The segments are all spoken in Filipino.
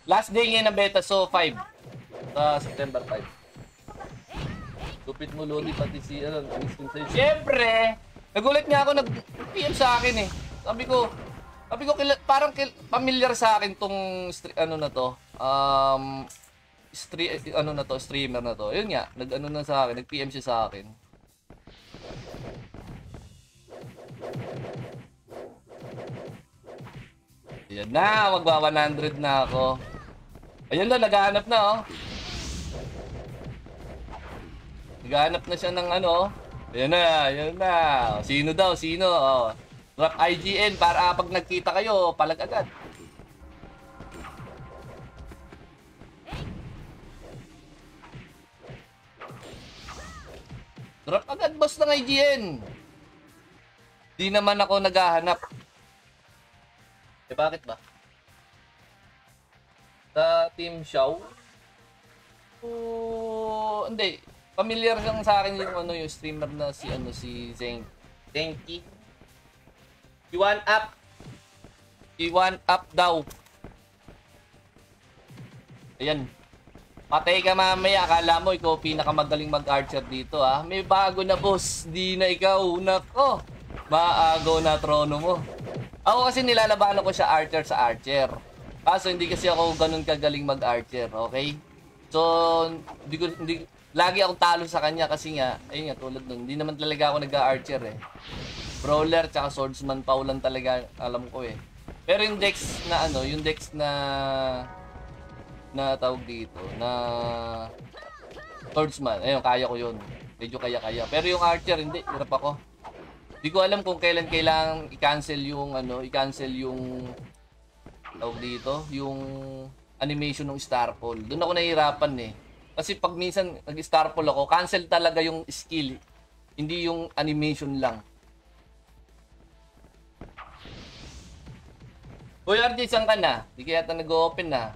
Last day ngayon ng beta, so 5. Sa September 5. Lupit mo, Lodi, pati si, sa'yo. Siyempre! Nagulat nga ako, nag-PM sa akin eh. Sabi ko, parang familiar sa akin tong, na to. Streamer na to. Yun nga, na sa akin, nag-PM siya sa akin. Yan na, magwa 100 na ako. Ayun lang, naghahanap na oh. Naghahanap na siya ng ano. Ayan na. Sino daw, sino? Oh. Drop IGN para pag nagkita kayo, palag agad. Drop agad, boss ng IGN. Di naman ako naghahanap. Bakit ba? Sa Team Xiao? Hindi. Familiar lang sa akin yung yung streamer na si Zenki. P1 up daw. Ayan. Patay ka mamaya, akala mo ikaw pinakamagaling mag-archer dito ah. May bago na boss, di na ikaw. Nako, maagaw na trono mo. Ako kasi nilalabanan ko siya archer sa archer. Kaso hindi kasi ako ganun kagaling mag-archer, okay? So, lagi akong talo sa kanya kasi nga, ayun nga tulad nun, hindi naman talaga ako nag-archer eh. Brawler tsaka swordsman pa ulan talaga, alam ko eh. Pero yung dex na tawag dito, na swordsman, ayun, kaya ko yun. Medyo kaya. Pero yung archer, hindi, hirap ako. Hindi ko alam kung kailan kailangan i-cancel yung tawag dito, yung animation ng Starfall. Doon ako nahihirapan eh. Kasi pag minsan nag-Starfall ako, cancel talaga yung skill. Hindi yung animation lang. Uy, RJ, saan ka na? Di kaya nag-open na.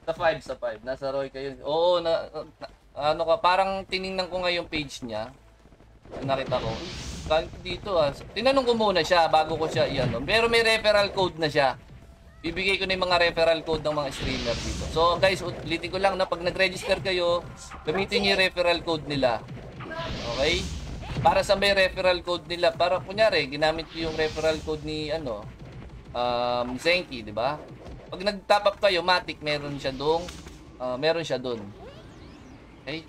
Sa 5. Nasa Roy kayo. Oo, ano ka, parang tiningnan ko nga yung page niya. Nakita ko. Dito ah. Tinanong ko muna siya bago ko siya iyan. Pero may referral code na siya. Bibigay ko na yung mga referral code ng mga streamer dito. So guys, ulitin ko lang na pag nag-register kayo, gamitin niyo yung referral code nila. Okay? Para sa may referral code nila, para kunyari, ginamit ko yung referral code ni Zenki, di ba? Pag nag-top up kayo, matik meron siya doon. Okay?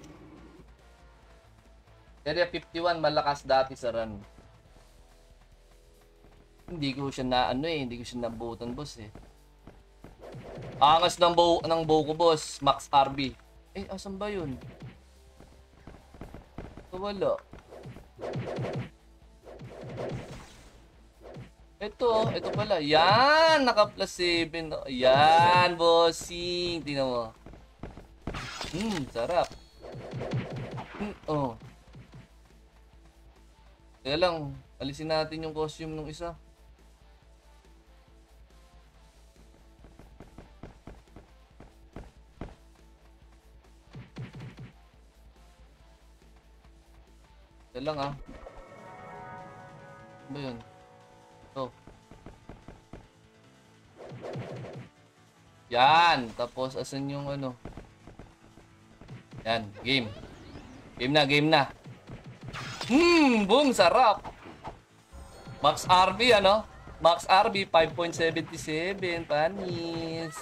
Area 51 malakas dati sa run. Hindi ko siya nabutan boss eh. Angas ng bow ko boss, Max RB. Eh, asan ba 'yun? Wala. Ito pala. Yan, naka plus 7. Yan, bossing. Tingnan mo. Sarap. Oh. Kaya lang, alisin natin yung costume ng isa. Kaya lang ah. Ano ba yun? Ito. Yan. Tapos, asan yung ano? Yan, game. Game na. Boom, sarap. Max RB ano? Max RB 5.77 panis.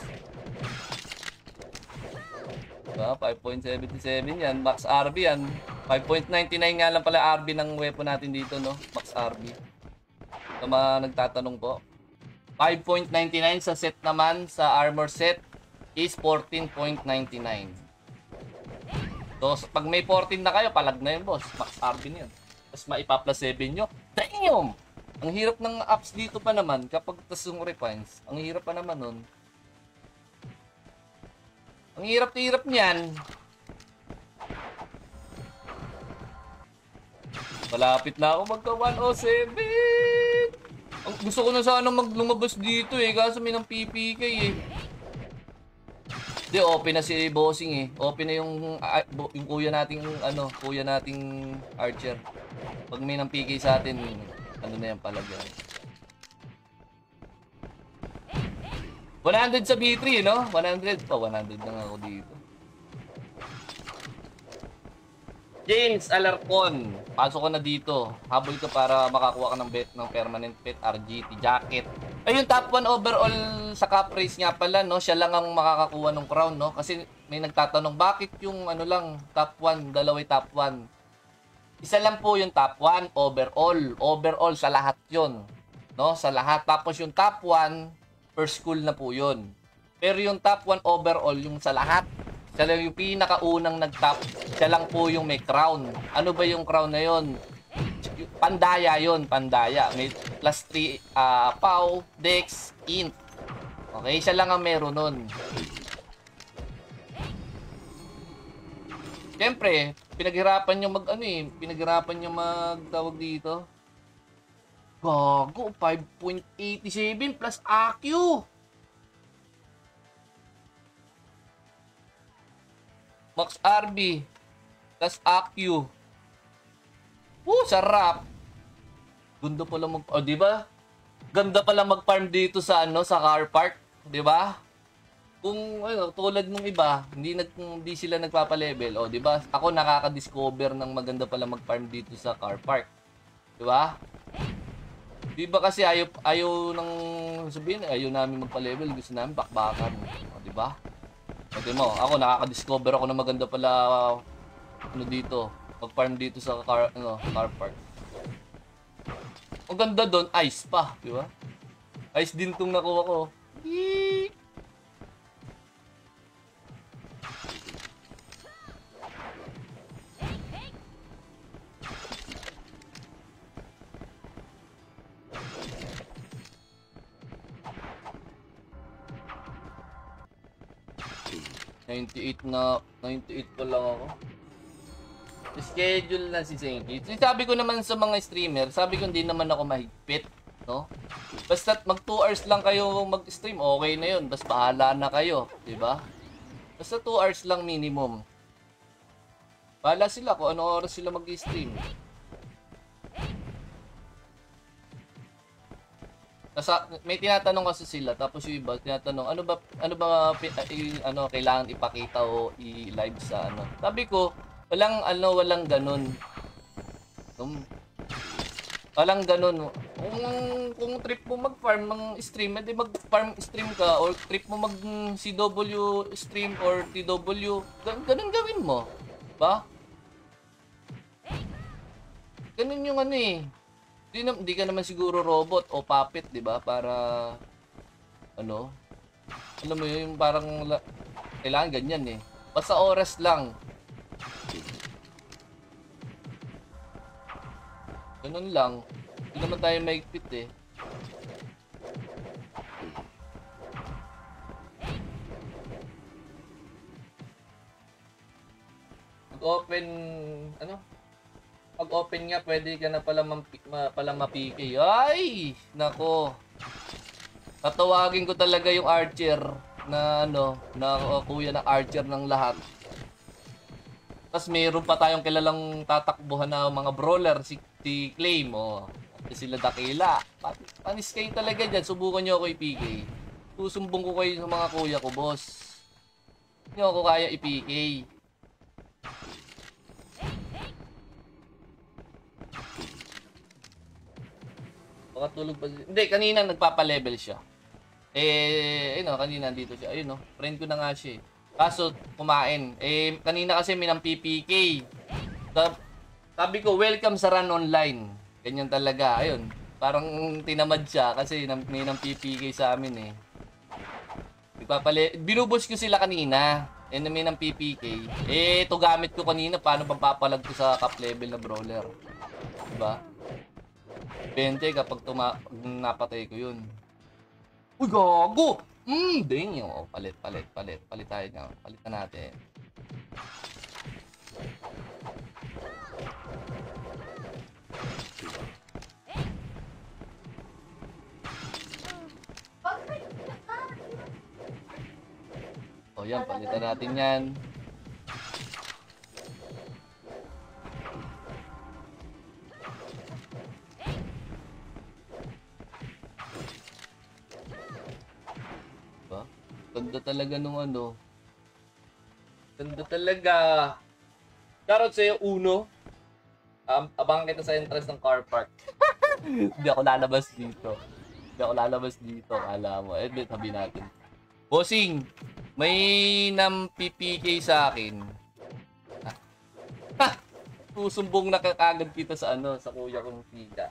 Diba? 5.77 yan. Max RB yan. 5.99 nga lang pala RB ng weapon natin dito, no? Max RB. So, nagtatanong po. 5.99 sa set naman, sa armor set is 14.99. So, pag may 14 na kayo, palag na yun, boss. Max RB na yun. Tapos maipa-plus 7 nyo. Damn! Ang hirap ng apps dito pa naman, kapag tas yung refines, ang hirap pa naman nun. Ang hirap niyan. Malapit na ako magka 107. Gusto ko na sanang lumabas dito eh, kaso may ng PPK eh. Hindi, open na si bossing eh. Open na yung kuya nating archer. Pag may ng PK sa atin, ano na yan palagyan. 100 sa B3, no? 100 pa, 100 lang ako dito. James Alarcon, pasok ko na dito. Habol ka para makakuha ka ng bet ng permanent pet RGT jacket. Ayun, top 1 overall sa cup race nga pala, no? Siya lang ang makakakuha ng crown, no? Kasi may nagtatanong, bakit yung ano lang, top 1, dalaway top 1? Isa lang po yung top 1 overall. Overall sa lahat yon, no? Sa lahat. Tapos yung top 1, per school na po yun. Pero yung top 1 overall, yung sa lahat, siya lang yung pinakaunang nag-top. Siya lang po yung may crown. Ano ba yung crown na yun? Pandaya yun, pandaya. May plus 3, POW, Dex, Int. Okay, siya lang ang meron nun. Siyempre, pinaghirapan nyo pinaghirapan nyo magtawag dito. Gago, 5.87 plus AQ. Max RB plus AQ. Sarap. Ganda pala di ba? Ganda pala mag-farm dito sa sa car park, di ba? Kung tulad nung iba, hindi sila nagpapa-level, di ba? Ako nakaka-discover ng maganda pala mag-farm dito sa car park. Di ba? Di ba kasi ayaw nang sabihin, ayaw namin magpa-level, gusto namin bakbakan. Di ba? Pwede mo, ako nakaka-discover ako na maganda pala dito, mag-farm dito sa car park. Ang ganda doon, ice pa, di ba? Ice din tong nakuha ko. Eee! $98 pa lang ako. Schedule na si Senki. Sabi ko naman sa mga streamer, sabi ko hindi naman ako mahigpit, no? Basta mag 2 hours lang kayo mag-stream, okay na 'yun. Basta bahala na kayo, 'di ba? Basta 2 hours lang minimum. Bahala sila kung ano oras sila mag-stream. May tinatanong kasi sila, tapos yung iba tinatanong ano ba kailangan ipakita o i-live sa Sabi ko, walang ganun. Walang ganun. Kung trip mo mag-farm ng stream, edi mag-farm stream ka, or trip mo mag CW stream or TW, ganun gawin mo. Ba? Ganun yung Hindi ka naman siguro robot o puppet, 'di ba? Para alam mo yung parang kailangan ganyan Basta oras lang. Ganun lang. Hindi naman tayo maigpit Mag-open Pag-open nga, pwede ka na pala mapiki. Ay! Nako. Tatawagin ko talaga yung archer na kuya na archer ng lahat. Tapos mayroon pa tayong kilalang tatakbuhan na mga brawler, si Claim, sila Dakila. Panis kayo talaga dyan. Subukan nyo ako i-PK. Susumbong ko kayo sa mga kuya ko, boss. Hindi ako kaya i-PK. Tulog pa. Hindi, kanina nagpapa-level siya. Kanina dito siya. Ayun, friend ko na nga siya. Kaso, kumain. Kanina kasi minang PPK. Sabi ko, welcome sa Run Online. Ganyan talaga. Ayun, parang tinamad siya kasi may nang PPK sa amin Binubos ko sila kanina. May nang PPK. Ito gamit ko kanina. Paano papapalag ko sa top level na brawler? Diba? 20 kapag napatay ko yun. Uy, gago! Dang yun. Palit tayo nga. Palitan natin. Yan, palitan natin yan. Ganda talaga nung ano. Ganda talaga. Shoutout sa'yo, Uno. Abangan kita sa entrance ng car park. Hindi ako lalabas dito. Hindi ako lalabas dito. Kala mo. Eh, sabi natin. Bossing, may nang-PPK sa akin. Ha! Susumbong na kagad kita sa ano, sa kuya kong tita.